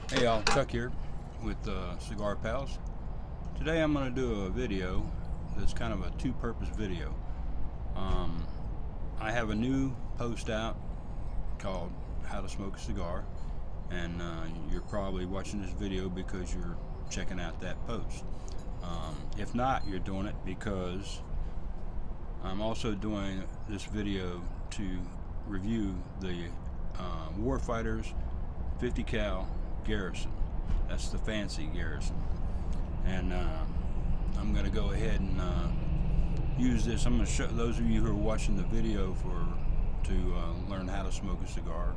Hey y'all, Chuck here with Cigar Pals. Today I'm going to do a video that's kind of a two-purpose video. I have a new post out called How to Smoke a Cigar, and you're probably watching this video because you're checking out that post. If not, you're doing it because I'm also doing this video to review the Warfighter's 50 cal Garrison. That's the fancy Garrison, and I'm going to go ahead and use this. I'm going to show those of you who are watching the video to learn how to smoke a cigar.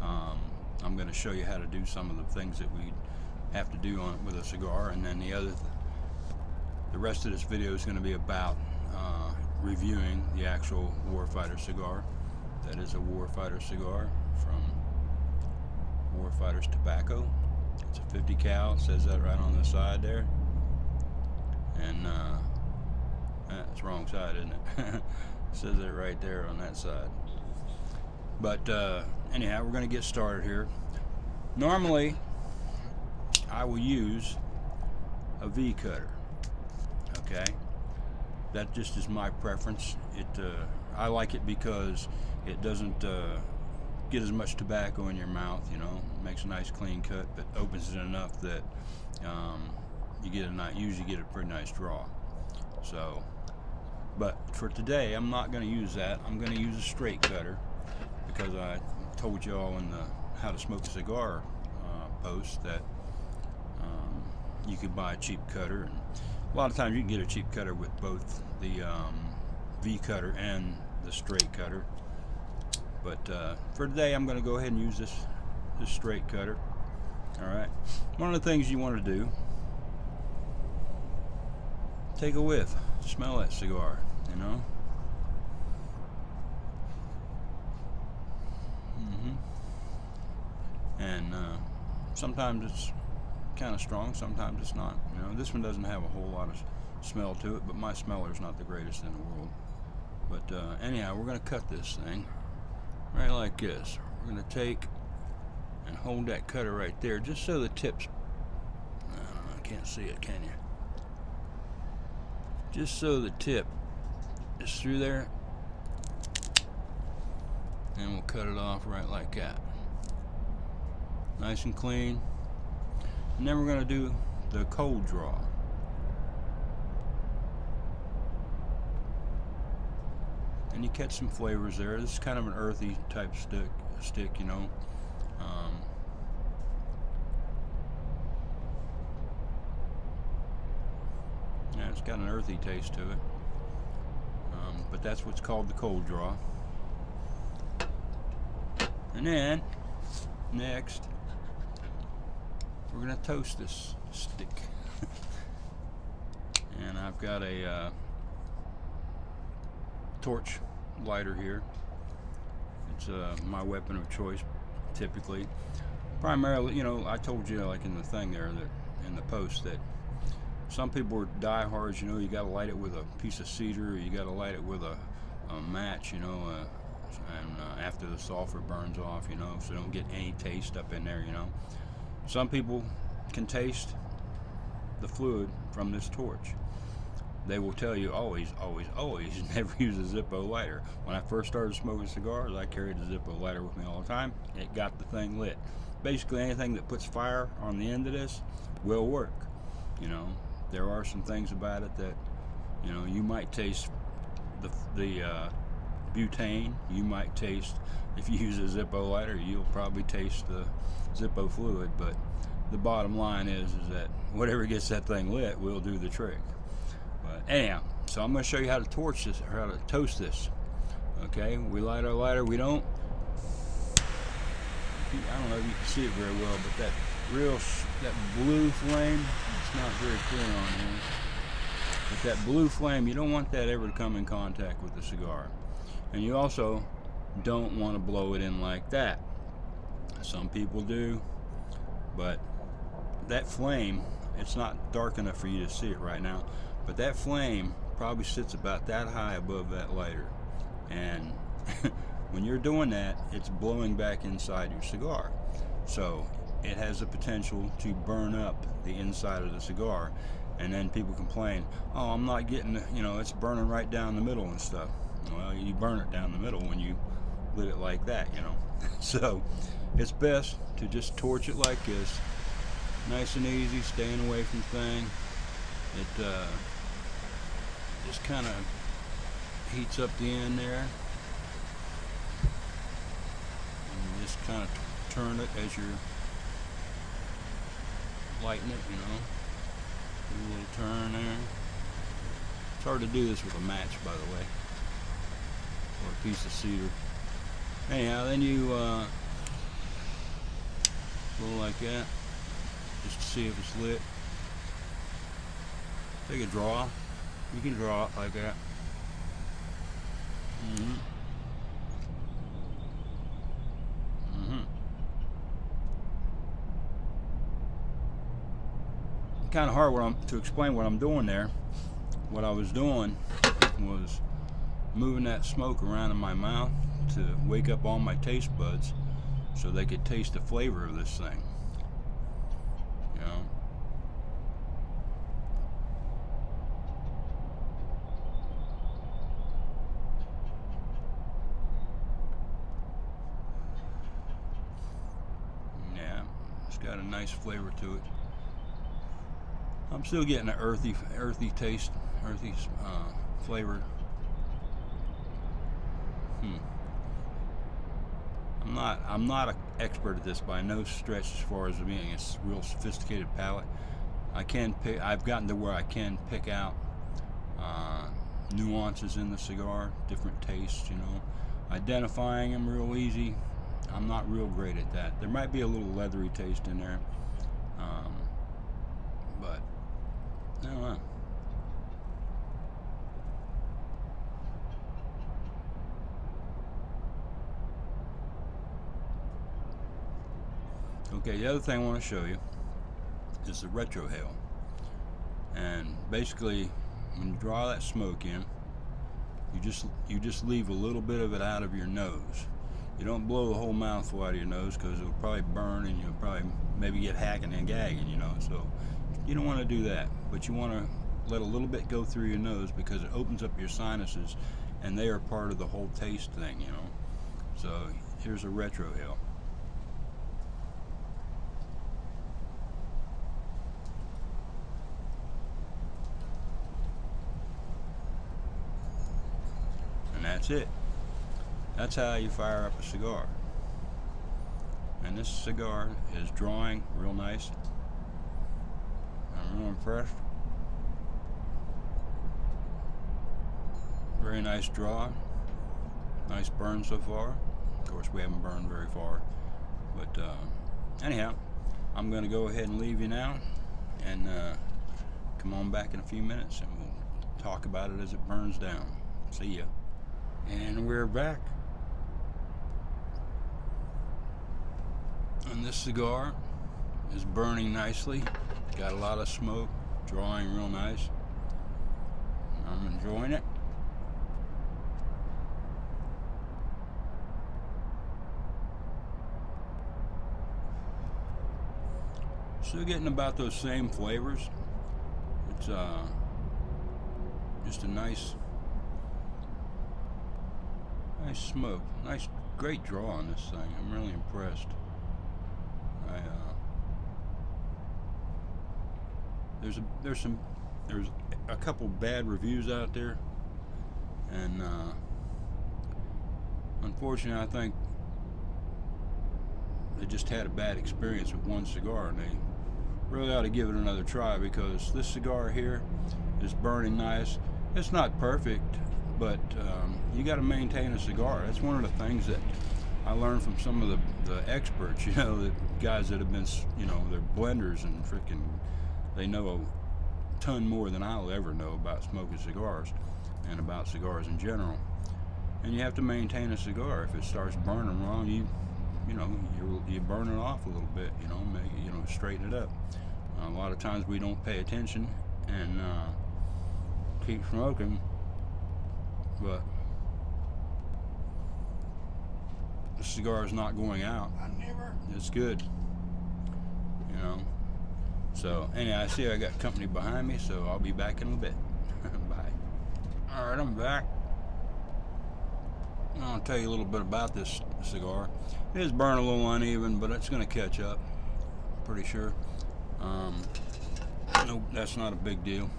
I'm going to show you how to do some of the things that we have to do with a cigar, and then the rest of this video is going to be about reviewing the actual Warfighter cigar. That is a Warfighter cigar from Warfighter Tobacco. It's a 50 cal, it says that right on the side there, and that's the wrong side, isn't it? It says it right there on that side. But anyhow, we're going to get started here. Normally I will use a V cutter, okay? That just is my preference. I like it because it doesn't get as much tobacco in your mouth, you know. It makes a nice clean cut, but opens it enough that you usually get a pretty nice draw. So, but for today, I'm not going to use that. I'm going to use a straight cutter because I told you all in the How to Smoke a Cigar post that you could buy a cheap cutter, and a lot of times you can get a cheap cutter with both the V cutter and the straight cutter. But for today, I'm going to go ahead and use this straight cutter. All right. One of the things you want to do: take a whiff, smell that cigar. You know. And sometimes it's kind of strong, sometimes it's not. You know, this one doesn't have a whole lot of smell to it, but my smeller's not the greatest in the world. But anyhow, we're going to cut this thing right like this. We're going to take and hold that cutter right there, just so the tips, I can't see it, can you? Just so the tip is through there, and we'll cut it off right like that. Nice and clean. And then we're going to do the cold draw. And you catch some flavors there. This is kind of an earthy type stick, you know. Yeah, it's got an earthy taste to it. But that's what's called the cold draw. And then, next, we're going to toast this stick. And I've got a torch lighter here. It's my weapon of choice typically. Primarily, you know, I told you like in the thing there, that in the post, that some people are diehards, you know, you got to light it with a piece of cedar, or you got to light it with a match, you know, and after the sulfur burns off, you know, so don't get any taste up in there, you know. Some people can taste the fluid from this torch. They will tell you always never use a Zippo lighter. When I first started smoking cigars, I carried a Zippo lighter with me all the time. It got the thing lit. Basically anything that puts fire on the end of this will work. You know, there are some things about it that, you know, you might taste the butane. You might taste, if you use a Zippo lighter, you'll probably taste the Zippo fluid. But the bottom line is that whatever gets that thing lit will do the trick. But anyhow, so I'm going to show you how to torch this, or how to toast this. Okay, we light our lighter. We don't, I don't know if you can see it very well, but that blue flame, it's not very clear on here. But that blue flame, you don't want that ever to come in contact with the cigar. And you also don't want to blow it in like that. Some people do, but that flame, it's not dark enough for you to see it right now, but that flame probably sits about that high above that lighter, and when you're doing that, it's blowing back inside your cigar. So it has the potential to burn up the inside of the cigar, and then people complain, oh, I'm not getting, it's burning right down the middle and stuff. Well, you burn it down the middle when you lit it like that, So it's best to just torch it like this, nice and easy, staying away from things. It just kind of heats up the end there, and you just kind of turn it as you're lighting it, do a little turn there. It's hard to do this with a match, by the way, or a piece of cedar. Anyhow, then you go like that, just to see if it's lit. Take a draw. You can draw it like that. Kind of hard to explain what I'm doing there. What I was doing was moving that smoke around in my mouth to wake up all my taste buds so they could taste the flavor of this thing. Yeah, it's got a nice flavor to it. I'm still getting an earthy taste, earthy flavor. I'm not an expert at this by no stretch as far as being a real sophisticated palate. I've gotten to where I can pick out nuances in the cigar, different tastes. Identifying them real easy. I'm not real great at that. There might be a little leathery taste in there, but I don't know. Okay, the other thing I want to show you is the retrohale. And basically, when you draw that smoke in, you just leave a little bit of it out of your nose. You don't blow the whole mouthful out of your nose, because it'll probably burn and you'll probably maybe get hacking and gagging, So you don't want to do that, but you want to let a little bit go through your nose, because it opens up your sinuses, and they are part of the whole taste thing, So here's a retrohale. That's it. That's how you fire up a cigar. And this cigar is drawing real nice. I'm real impressed. Very nice draw. Nice burn so far. Of course, we haven't burned very far. But anyhow, I'm going to go ahead and leave you now. And come on back in a few minutes and we'll talk about it as it burns down. See ya. And we're back. And this cigar is burning nicely. Got a lot of smoke, drawing real nice. I'm enjoying it. Still getting about those same flavors. It's just a nice smoke, great draw on this thing. I'm really impressed. There's a couple bad reviews out there, and unfortunately, I think they just had a bad experience with one cigar, and they really ought to give it another try, because this cigar here is burning nice. It's not perfect, but you got to maintain a cigar. That's one of the things that I learned from some of the experts, the guys that have been, they're blenders and freaking, they know a ton more than I'll ever know about smoking cigars and about cigars in general. And you have to maintain a cigar. If it starts burning wrong, you burn it off a little bit, straighten it up. A lot of times we don't pay attention and keep smoking, but the cigar is not going out. It's good. you know. So anyway, I see I got company behind me, so I'll be back in a bit. Bye. Alright, I'm back. I'll tell you a little bit about this cigar. It is burning a little uneven, but it's going to catch up, pretty sure. Nope, that's not a big deal.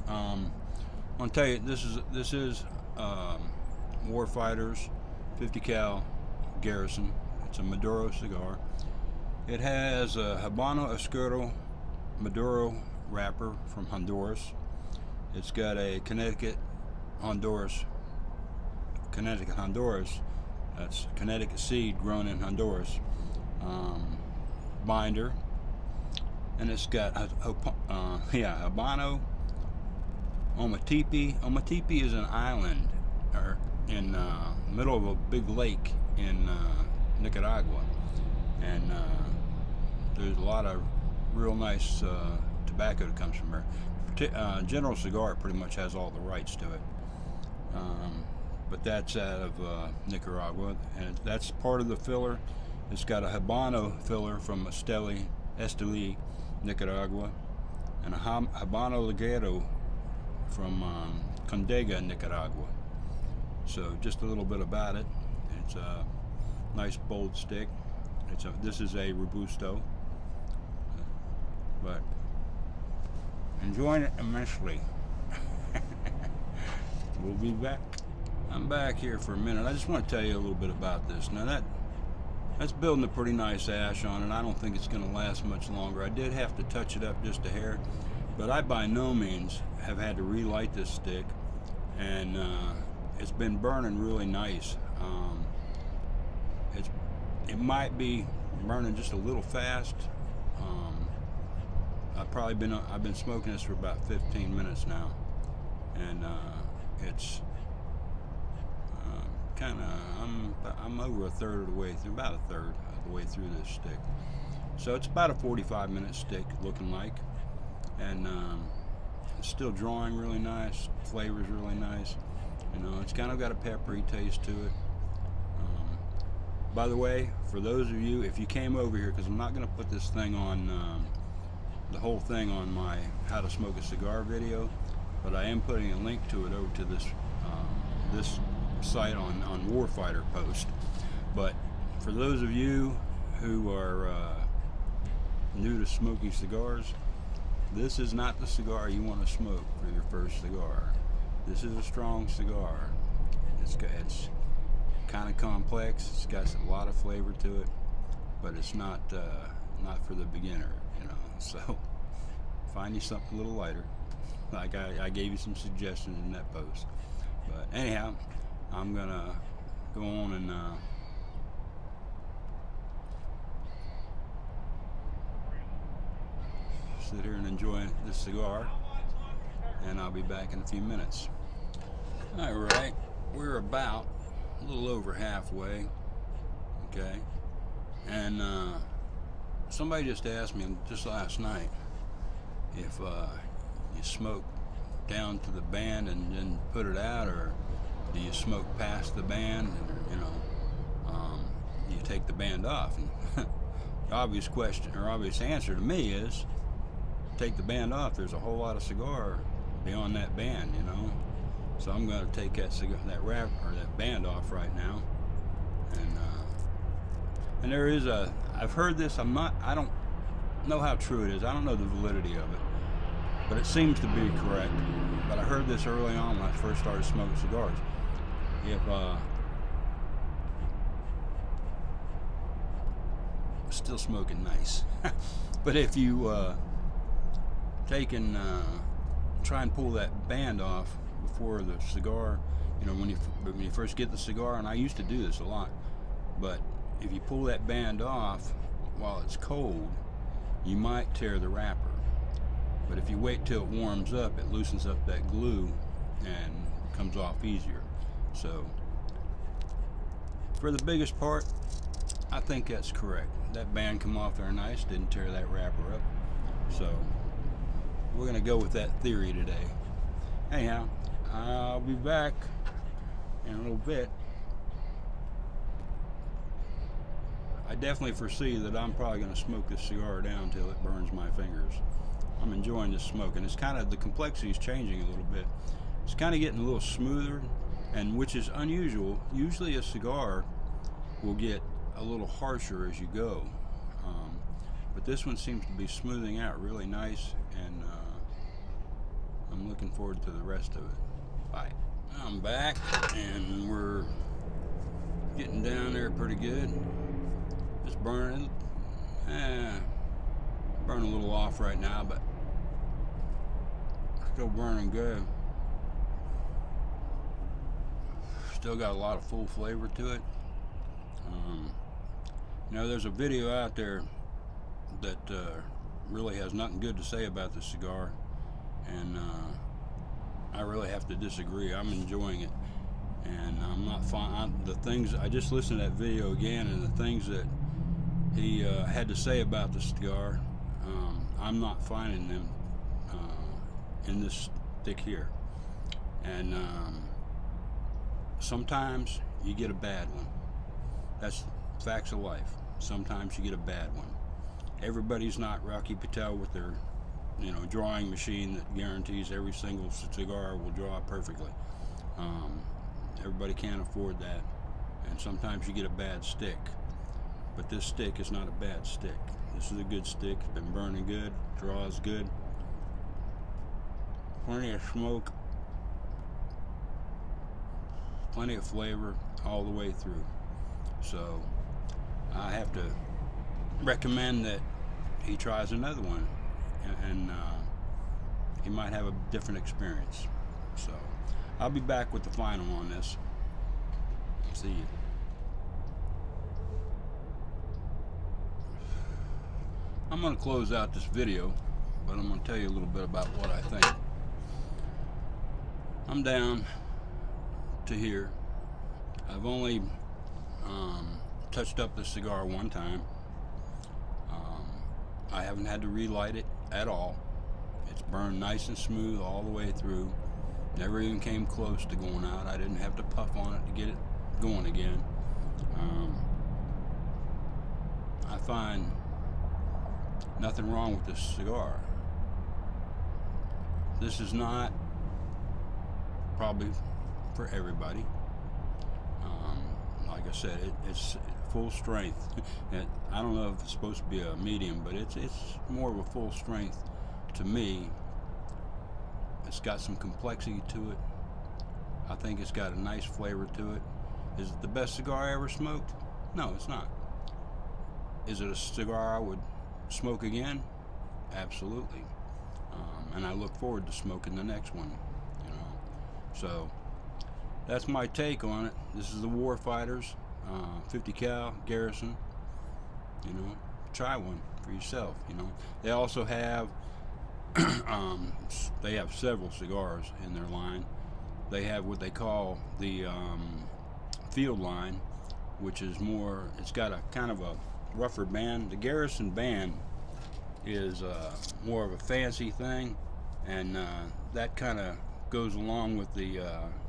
I'll tell you, this is Warfighter's 50 cal Garrison. It's a Maduro cigar. It has a Habano Oscuro Maduro wrapper from Honduras. It's got a Connecticut, Honduras. That's Connecticut seed grown in Honduras. Binder, and it's got Habano Ometepe. Ometepe is an island in the middle of a big lake in Nicaragua, and there's a lot of real nice tobacco that comes from there. General Cigar pretty much has all the rights to it, but that's out of Nicaragua, and that's part of the filler. It's got a Habano filler from Esteli, Nicaragua, and a Habano Ligero from Condega, Nicaragua. So just a little bit about it. It's a nice bold stick. This is a Robusto, but enjoying it immensely. We'll be back. I'm back here for a minute. I just want to tell you a little bit about this. Now that's building a pretty nice ash on it. I don't think it's going to last much longer. I did have to touch it up just a hair, but I by no means have had to relight this stick, and it's been burning really nice. It might be burning just a little fast. I've been smoking this for about 15 minutes now, and it's I'm over a third of the way through, about a third of the way through this stick. So it's about a 45-minute stick looking like, and it's still drawing really nice. Flavor's really nice. You know, it's kind of got a peppery taste to it. By the way, for those of you, if you came over here, because I'm not going to put this thing on, the whole thing on my How to Smoke a Cigar video, but I am putting a link to it over to this site on Warfighter post. But for those of you who are new to smoking cigars, this is not the cigar you want to smoke for your first cigar. This is a strong cigar. It's kind of complex. It's got a lot of flavor to it, but it's not for the beginner, you know. So find you something a little lighter. Like I gave you some suggestions in that post. But anyhow, I'm gonna go on and sit here and enjoy this cigar, and I'll be back in a few minutes. Alright, we're about a little over halfway, okay, and somebody just asked me just last night if you smoke down to the band and then put it out, or do you smoke past the band, and you take the band off? And the obvious question, or obvious answer to me is take the band off. There's a whole lot of cigar beyond that band, you know. So I'm going to take that wrap or that band off right now, and there is I've heard this. I don't know how true it is. I don't know the validity of it, but it seems to be correct. But I heard this early on when I first started smoking cigars. If still smoking nice, but if you try and pull that band off before the cigar, you know, when you first get the cigar, and I used to do this a lot, but if you pull that band off while it's cold, you might tear the wrapper. But if you wait till it warms up, it loosens up that glue and comes off easier. So for the biggest part, I think that's correct. That band come off there nice, didn't tear that wrapper up. So we're gonna go with that theory today. Anyhow, I'll be back in a little bit. I I definitely foresee that I'm probably going to smoke this cigar down till it burns my fingers. I'm enjoying this smoke, and it's kind of, the complexity is changing a little bit. It's kind of getting a little smoother, and which is unusual. Usually a cigar will get a little harsher as you go, but this one seems to be smoothing out really nice, and I'm looking forward to the rest of it. Bye. I'm back, and we're getting down there pretty good. Just burning, burning a little off right now, but still burning good. Still got a lot of full flavor to it. You know, there's a video out there that really has nothing good to say about this cigar, and I really have to disagree. I'm enjoying it, and I'm not the things I just listened to that video again, and the things that he had to say about the cigar, I'm not finding them in this stick here. And sometimes you get a bad one. That's facts of life. Sometimes you get a bad one. Everybody's not Rocky Patel with their, you know, drawing machine that guarantees every single cigar will draw perfectly. Everybody can't afford that, and sometimes you get a bad stick. But this stick is not a bad stick. This is a good stick. It's been burning good, draws good, plenty of smoke, plenty of flavor all the way through. So I have to recommend that he tries another one, and he might have a different experience. So I'll be back with the final on this. See you. I'm going to close out this video, but I'm going to tell you a little bit about what I think. I'm down to here. I've only touched up the cigar one time. I haven't had to relight it at all. It's burned nice and smooth all the way through. Never even came close to going out. I didn't have to puff on it to get it going again. I find nothing wrong with this cigar. This is not probably for everybody. Like I said, it's full strength. I don't know if it's supposed to be a medium, but it's more of a full strength to me. It's got some complexity to it. I think it's got a nice flavor to it. Is it the best cigar I ever smoked? No, it's not. Is it a cigar I would smoke again? Absolutely. And I look forward to smoking the next one, you know. So that's my take on it. This is the Warfighters 50 cal Garrison. You know, try one for yourself. You know, they also have they have several cigars in their line. They have what they call the field line, which is more, it's got a kind of a rougher band. The Garrison band is more of a fancy thing, and that kind of goes along with the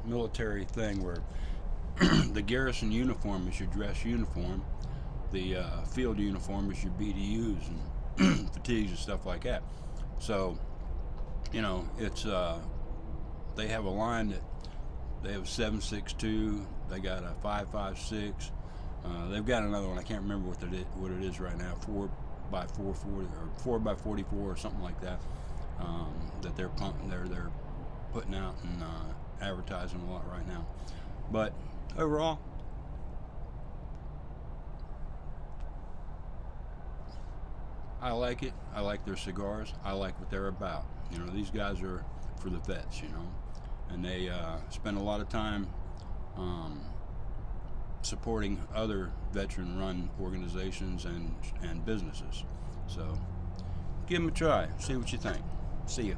military thing where the Garrison uniform is your dress uniform, the field uniform is your BDUs and fatigues and stuff like that. So, you know, it's they have a line that they have 7.62, they got a 5.56, they've got another one, I can't remember what it is right now, 4x440 or 4x44 or something like that, that they're putting out and advertising a lot right now. But overall, I like it. I like their cigars. I like what they're about. You know, these guys are for the vets, you know, and they spend a lot of time supporting other veteran-run organizations and businesses. So give them a try. See what you think. See ya.